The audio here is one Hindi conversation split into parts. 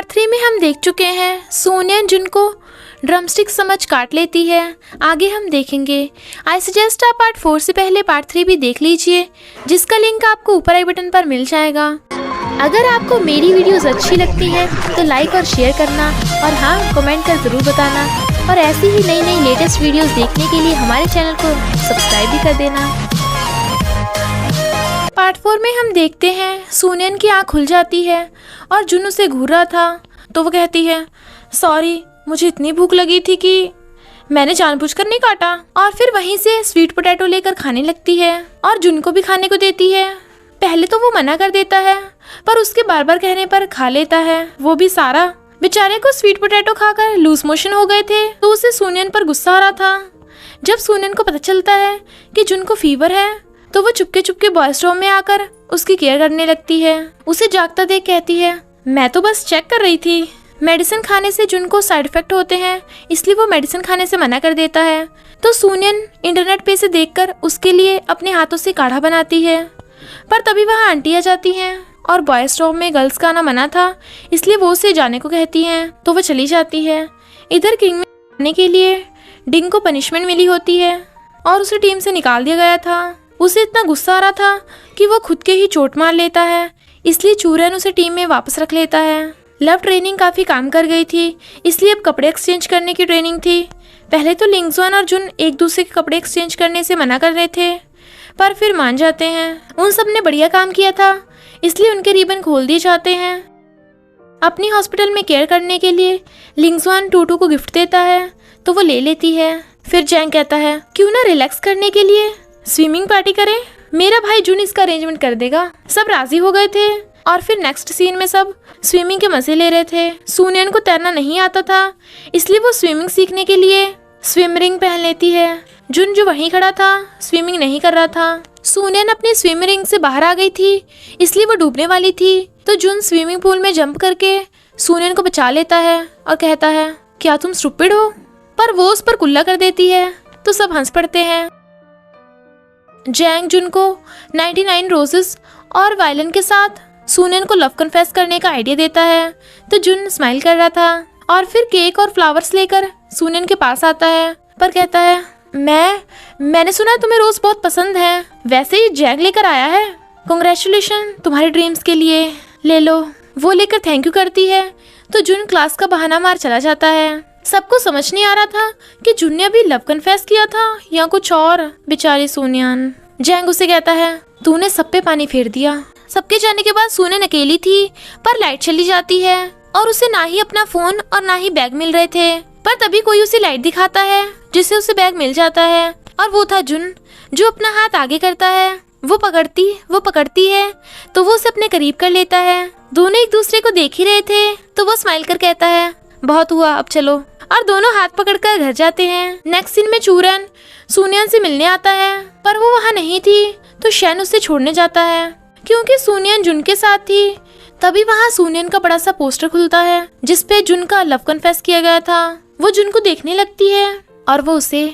पार्ट 3 में हम देख चुके हैं सोनियन जिनको ड्रमस्टिक समझ काट लेती है। आगे हम देखेंगे। आई सजेस्ट आप पार्ट 4 से पहले पार्ट 3 भी देख लीजिए, जिसका लिंक आपको ऊपर आई बटन पर मिल जाएगा। अगर आपको मेरी वीडियोस अच्छी लगती है तो लाइक और शेयर करना, और हाँ, कमेंट कर ज़रूर बताना। और ऐसी ही नई नई लेटेस्ट वीडियोस देखने के लिए हमारे चैनल को सब्सक्राइब भी कर देना। पार्ट 4 में हम देखते हैं सोनियन की आँख खुल जाती है और जुन उसे घूर रहा था, तो वो कहती है सॉरी, मुझे इतनी भूख लगी थी कि मैंने जानबूझकर नहीं काटा। और फिर वहीं से स्वीट पोटैटो लेकर खाने लगती है और जुन को भी खाने को देती है। पहले तो वो मना कर देता है, पर उसके बार बार कहने पर खा लेता है, वो भी सारा। बेचारे को स्वीट पोटैटो खाकर लूज मोशन हो गए थे, तो उसे सोनियन पर गुस्सा आ रहा था। जब सोनियन को पता चलता है कि जुन को फीवर है, तो वो चुपके चुपके बॉयज रूम में आकर उसकी केयर करने लगती है। उसे जागता देख कहती है मैं तो बस चेक कर रही थी। मेडिसिन खाने से जुन को साइड इफेक्ट होते हैं, इसलिए वो मेडिसिन खाने से मना कर देता है। तो सोनियन इंटरनेट पे से देखकर उसके लिए अपने हाथों से काढ़ा बनाती है, पर तभी वहाँ आंटी आ जाती हैं और बॉयज रूम में गर्ल्स का आना मना था, इसलिए वो उसे जाने को कहती हैं, तो वो चली जाती है। इधर किंग में आने के लिए डिंग को पनिशमेंट मिली होती है और उसे टीम से निकाल दिया गया था। उसे इतना गुस्सा आ रहा था कि वो खुद के ही चोट मार लेता है, इसलिए चूरन उसे टीम में वापस रख लेता है। लव ट्रेनिंग काफ़ी काम कर गई थी, इसलिए अब कपड़े एक्सचेंज करने की ट्रेनिंग थी। पहले तो लिंगजुआन और जुन एक दूसरे के कपड़े एक्सचेंज करने से मना कर रहे थे, पर फिर मान जाते हैं। उन सब ने बढ़िया काम किया था, इसलिए उनके रिबन खोल दिए जाते हैं। अपनी हॉस्पिटल में केयर करने के लिए लिंगजुआन टूटू को गिफ्ट देता है, तो वो ले लेती है। फिर जैंग कहता है क्यों ना रिलैक्स करने के लिए स्विमिंग पार्टी करें, मेरा भाई जुन इसका अरेंजमेंट कर देगा। सब राजी हो गए थे और फिर नेक्स्ट सीन में सब स्विमिंग के मजे ले रहे थे। सोनियन को तैरना नहीं आता था, इसलिए वो स्विमिंग सीखने के लिए स्विम रिंग पहन लेती है। जुन जो वहीं खड़ा था स्विमिंग नहीं कर रहा था। सोनियन अपनी स्विम रिंग से बाहर आ गई थी, इसलिए वो डूबने वाली थी। तो जुन स्विमिंग पूल में जंप करके सोनियन को बचा लेता है और कहता है क्या तुम स्टूपिड हो, पर वो उस पर कुल्ला कर देती है, तो सब हंस पड़ते हैं। जैंग जुन को 99 रोजेस और वायलिन के साथ सोनियन को लव कन्फेस करने का आइडिया देता है, तो जुन स्माइल कर रहा था और फिर केक और फ्लावर्स लेकर सोनियन के पास आता है, पर कहता है मैंने सुना तुम्हें रोज बहुत पसंद है, वैसे ही जैंग लेकर आया है, कांग्रेचुलेशन तुम्हारे ड्रीम्स के लिए, ले लो। वो लेकर थैंक यू करती है, तो जुन क्लास का बहाना मार चला जाता है। सबको समझ नहीं आ रहा था कि जुन ने अभी लव कन्फेस किया था या कुछ और। बेचारी सोनियन। जैंग उसे कहता है तूने सब पे पानी फेर दिया। सबके जाने के बाद सोनियन अकेली थी, पर लाइट चली जाती है और उसे ना ही अपना फोन और ना ही बैग मिल रहे थे। पर तभी कोई उसे लाइट दिखाता है, जिससे उसे बैग मिल जाता है, और वो था जुन, जो अपना हाथ आगे करता है। वो पकड़ती है तो वो उसे अपने करीब कर लेता है। दोनों एक दूसरे को देख ही रहे थे, तो वो स्माइल कर कहता है बहुत हुआ, अब चलो। और दोनों हाथ पकड़कर घर जाते हैं। नेक्स्ट सीन में चूरन सोनियन से मिलने आता है, पर वो वहाँ नहीं थी, तो शैन उसे छोड़ने जाता है क्योंकि सोनियन जुन के साथ थी। तभी वहाँ सोनियन का बड़ा सा पोस्टर खुलता है, जिसपे जुन का लव कन्फेस किया गया था। वो जुन को देखने लगती है और वो उसे।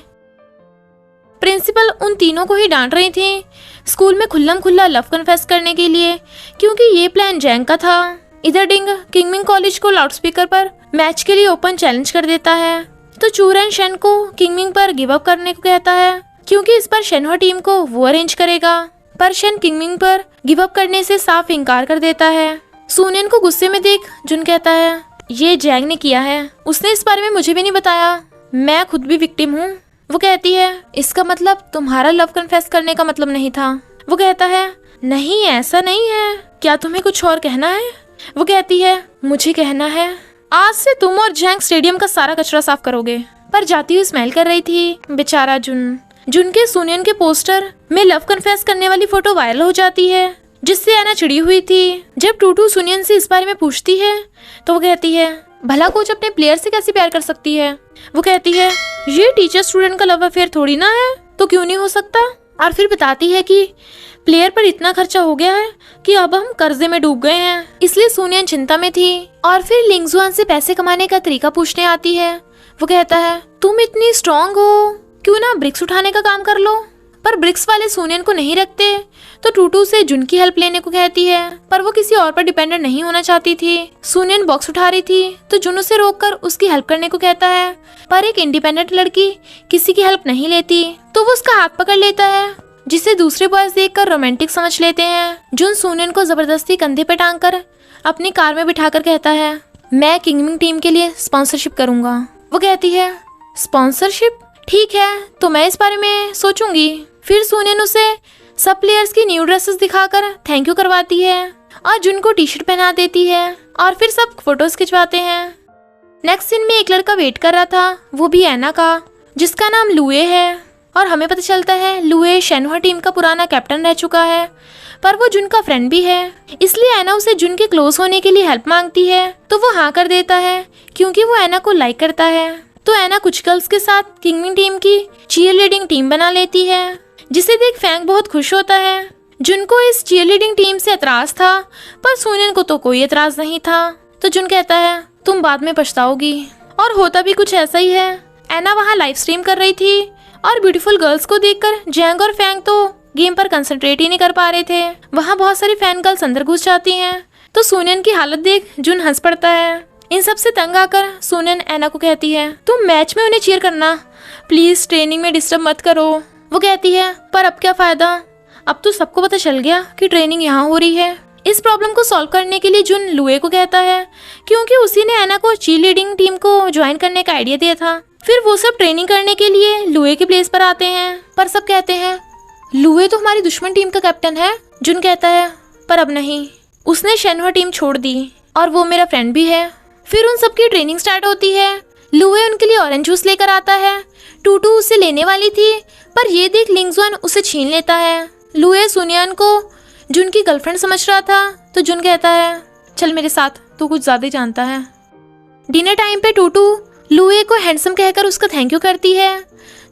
प्रिंसिपल उन तीनों को ही डांट रही थी स्कूल में खुल्लम खुल्ला लव कन्फेस करने के लिए, क्योंकि ये प्लान जैंग का था। इधर डिंग किंगमिंग कॉलेज को लाउडस्पीकर पर मैच के लिए ओपन चैलेंज कर देता है, तो चूरन शेन को किंगमिंग पर गिव अप करने को कहता है, क्योंकि इस पर शेनहो टीम को वो अरेंज करेगा। पर शेन किंगमिंग पर गिव अप करने से साफ इनकार कर देता है। सोनियन को गुस्से में देख जुन कहता है ये जैंग ने किया है, उसने इस बारे में मुझे भी नहीं बताया, मैं खुद भी विक्टिम हूँ। वो कहती है इसका मतलब तुम्हारा लव कन्फेस करने का मतलब नहीं था। वो कहता है नहीं, ऐसा नहीं है, क्या तुम्हें कुछ और कहना है? वो कहती है मुझे कहना है आज से तुम और जैंग स्टेडियम का सारा कचरा साफ करोगे। पर जाती हुई स्माइल कर रही थी बेचारा जुन के सोनियन के पोस्टर में लव कन्फेस करने वाली फोटो वायरल हो जाती है, जिससे एना चिड़ी हुई थी। जब टूटू सोनियन से इस बारे में पूछती है, तो वो कहती है भला कोच अपने प्लेयर से कैसे प्यार कर सकती है। वो कहती है ये टीचर स्टूडेंट का लव अफेयर थोड़ी ना है, तो क्यों नहीं हो सकता। और फिर बताती है कि प्लेयर पर इतना खर्चा हो गया है कि अब हम कर्जे में डूब गए हैं, इसलिए सोनियन चिंता में थी। और फिर लिंगजुआन से पैसे कमाने का तरीका पूछने आती है। वो कहता है तुम इतनी स्ट्रॉन्ग हो, क्यों ना ब्रिक्स उठाने का काम कर लो। पर ब्रिक्स वाले सूनियन को नहीं रखते तो टूटू से जुन की हेल्प लेने को कहती है, पर वो किसी और पर डिपेंडेंट नहीं होना चाहती थी। सूनियन बॉक्स उठा रही थी तो जुन उसे रोककर उसकी हेल्प करने को कहता है, पर एक इंडिपेंडेंट लड़की किसी की हेल्प नहीं लेती तो वो उसका हाथ पकड़ लेता है, जिसे दूसरे बॉयज देखकर रोमांटिक समझ लेते हैं। जुन सूनियन को जबरदस्ती कंधे पे टांग कर अपनी कार में बिठाकर कहता है, मैं किंगमिंग टीम के लिए स्पॉन्सरशिप करूंगा। वो कहती है, स्पॉन्सरशिप? ठीक है, तो मैं इस बारे में सोचूंगी। फिर सूनियन उसे सब प्लेयर्स की न्यू ड्रेसेस दिखाकर थैंक यू करवाती है और जुन को टी शर्ट पहना देती है और फिर सब फोटोज खिंचवाते हैं। नेक्स्ट सीन में एक लड़का वेट कर रहा था, वो भी ऐना का, जिसका नाम लुए है। और हमें पता चलता है लुए शेनहुआ टीम का पुराना कैप्टन रह चुका है, पर वो जुन का फ्रेंड भी है, इसलिए ऐना उसे जुन के क्लोज होने के लिए हेल्प मांगती है तो वो हाँ कर देता है क्योंकि वो ऐना को लाइक करता है। तो ऐना कुछ गर्ल्स के साथ किंगमिंग टीम की चीयरलीडिंग टीम बना लेती है, जिसे देख फैंग बहुत खुश होता है। जुन को इस चीयरलीडिंग टीम से एतराज था, पर सूनियन को तो कोई एतराज नहीं था। तो जुन कहता है, तुम बाद में पछताओगी। और होता भी कुछ ऐसा ही है। ऐना वहाँ लाइव स्ट्रीम कर रही थी और ब्यूटीफुल गर्ल्स को देखकर जैंग और फैंग तो गेम पर कंसंट्रेट ही नहीं कर पा रहे थे। वहाँ बहुत सारी फैन गर्ल्स अंदर घुस जाती हैं तो सूनियन की हालत देख जुन हंस पड़ता है। इन सब से तंग आकर सूनियन ऐना को कहती है, तुम मैच में उन्हें चीयर करना, प्लीज ट्रेनिंग में डिस्टर्ब मत करो। वो कहती है, पर अब क्या फायदा, अब तो सबको पता चल गया कि ट्रेनिंग यहाँ हो रही है। इस प्रॉब्लम को सॉल्व करने के लिए जुन लुए को कहता है, क्योंकि उसी ने ऐना को चीयरलीडिंग टीम को ज्वाइन करने का आइडिया दिया था। फिर वो सब ट्रेनिंग करने के लिए लुए के प्लेस पर आते हैं, पर सब कहते हैं, लुए तो हमारी दुश्मन टीम का कैप्टन है। जुन कहता है, पर अब नहीं, उसने शेनहुआ टीम छोड़ दी और वो मेरा फ्रेंड भी है। फिर उन सबकी ट्रेनिंग स्टार्ट होती है। लुए उनके लिए ऑरेंज जूस लेकर आता है। टूटू उसे लेने वाली थी, पर ये देख लिंगजुआन उसे छीन लेता है। लुए सुनियन को जुन की गर्लफ्रेंड समझ रहा था तो जुन कहता है, चल मेरे साथ, तू कुछ ज्यादा ही जानता है। डिनर टाइम पे टूटू लुए को हैंडसम कहकर उसका थैंक यू करती है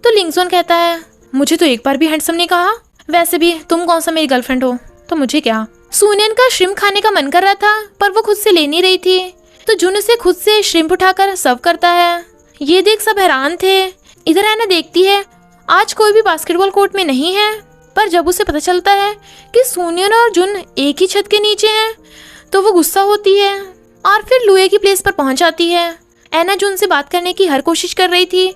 तो लिंगजुआन कहता है, मुझे तो एक बार भी हैंडसम नहीं कहा, वैसे भी तुम कौन सा मेरी गर्लफ्रेंड हो तो मुझे क्या। सुनियन का श्रिम्प खाने का मन कर रहा था, पर वो खुद से ले नहीं रही थी तो जुन उसे खुद से श्रिम्प उठाकर सर्व करता है। ये देख सब हैरान थे। इधर ऐना देखती है आज कोई भी बास्केटबॉल कोर्ट में नहीं है, पर जब उसे पता चलता है कि सुनियन और जुन एक ही छत के नीचे हैं तो वो गुस्सा होती है और फिर लुए की प्लेस पर पहुंच जाती है। ऐना जुन से बात करने की हर कोशिश कर रही थी,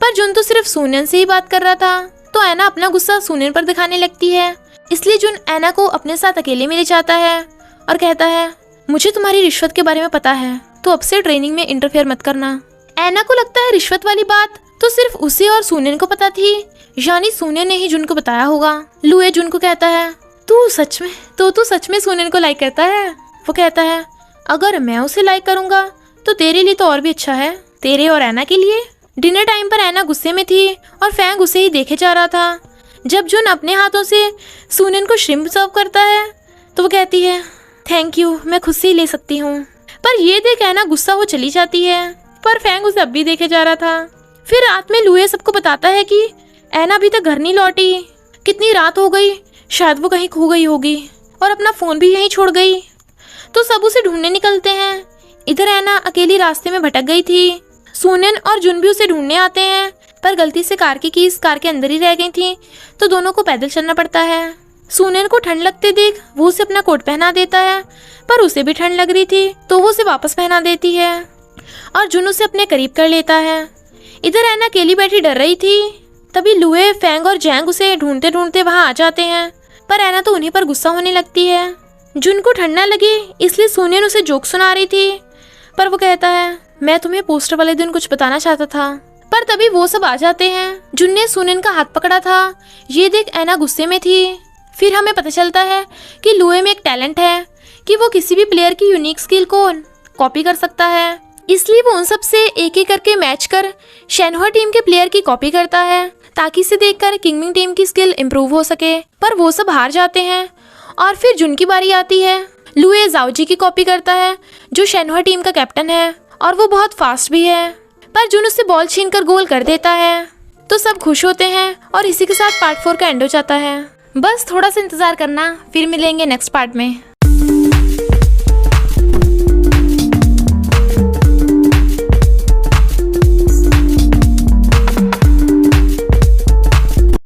पर जुन तो सिर्फ सुनियन से ही बात कर रहा था, तो ऐना अपना गुस्सा सुनियन पर दिखाने लगती है। इसलिए जुन ऐना को अपने साथ अकेले में ले जाता है और कहता है, मुझे तुम्हारी रिश्वत के बारे में पता है, तो अब से ट्रेनिंग में इंटरफेयर मत करना। ऐना को लगता है रिश्वत वाली बात तो सिर्फ उसे और सुनियन को पता थी, यानी सुनियन ने ही जुन को बताया होगा। लुए जुन को कहता है, तू सच में सुनियन को लाइक करता है। वो कहता है, अगर मैं उसे लाइक करूंगा तो तेरे लिए तो और भी अच्छा है, तेरे और ऐना के लिए। डिनर टाइम पर ऐना गुस्से में थी और फैंग उसे ही देखे जा रहा था। जब जुन अपने हाथों से सुनियन को श्रिम्प सर्व करता है तो वो कहती है, थैंक यू, मैं खुद से ही ले सकती हूँ। पर ये देख ऐना गुस्सा हो चली जाती है, पर फैंग उसे अब भी देखे जा रहा था। फिर रात में लुए सबको बताता है कि ऐना अभी तक घर नहीं लौटी, कितनी रात हो गई, शायद वो कहीं खो गई होगी और अपना फोन भी यहीं छोड़ गई। तो सब उसे ढूंढने निकलते हैं। इधर ऐना अकेली रास्ते में भटक गई थी। सुनियन और जुन भी उसे ढूंढने आते हैं, पर गलती से कार की कीज कार के अंदर ही रह गई थी तो दोनों को पैदल चलना पड़ता है। सुनियन को ठंड लगते देख वो उसे अपना कोट पहना देता है, पर उसे भी ठंड लग रही थी तो वो उसे वापस पहना देती है और जुन उसे अपने करीब कर लेता है। इधर ऐना अकेली बैठी डर रही थी। तभी लुए, फैंग और जैंग उसे ढूंढते ढूंढते वहां आ जाते हैं, पर ऐना तो उन्हीं पर गुस्सा होने लगती है। जुन को ठंड न लगे इसलिए सुनियन उसे जोक सुना रही थी, पर वो कहता है, मैं तुम्हें पोस्टर वाले दिन कुछ बताना चाहता था। पर तभी वो सब आ जाते हैं। जुन ने सुनियन का हाथ पकड़ा था। ये देख ऐना गुस्से में थी। फिर हमें पता चलता है कि लुए में एक टैलेंट है कि वो किसी भी प्लेयर की यूनिक स्किल को कॉपी कर सकता है, इसलिए वो उन सब से एक एक करके मैच कर शेनहुआ टीम के प्लेयर की कॉपी करता है ताकि इसे देखकर किंगमिंग टीम की स्किल इम्प्रूव हो सके। पर वो सब हार जाते हैं और फिर जुन की बारी आती है। लुए जाओजी की कॉपी करता है जो शेनहुआ टीम का कैप्टन है और वो बहुत फास्ट भी है, पर जुन उससे बॉल छीनकर गोल कर देता है। तो सब खुश होते हैं और इसी के साथ पार्ट 4 का एंड हो जाता है। बस थोड़ा सा इंतजार करना, फिर मिलेंगे नेक्स्ट पार्ट में।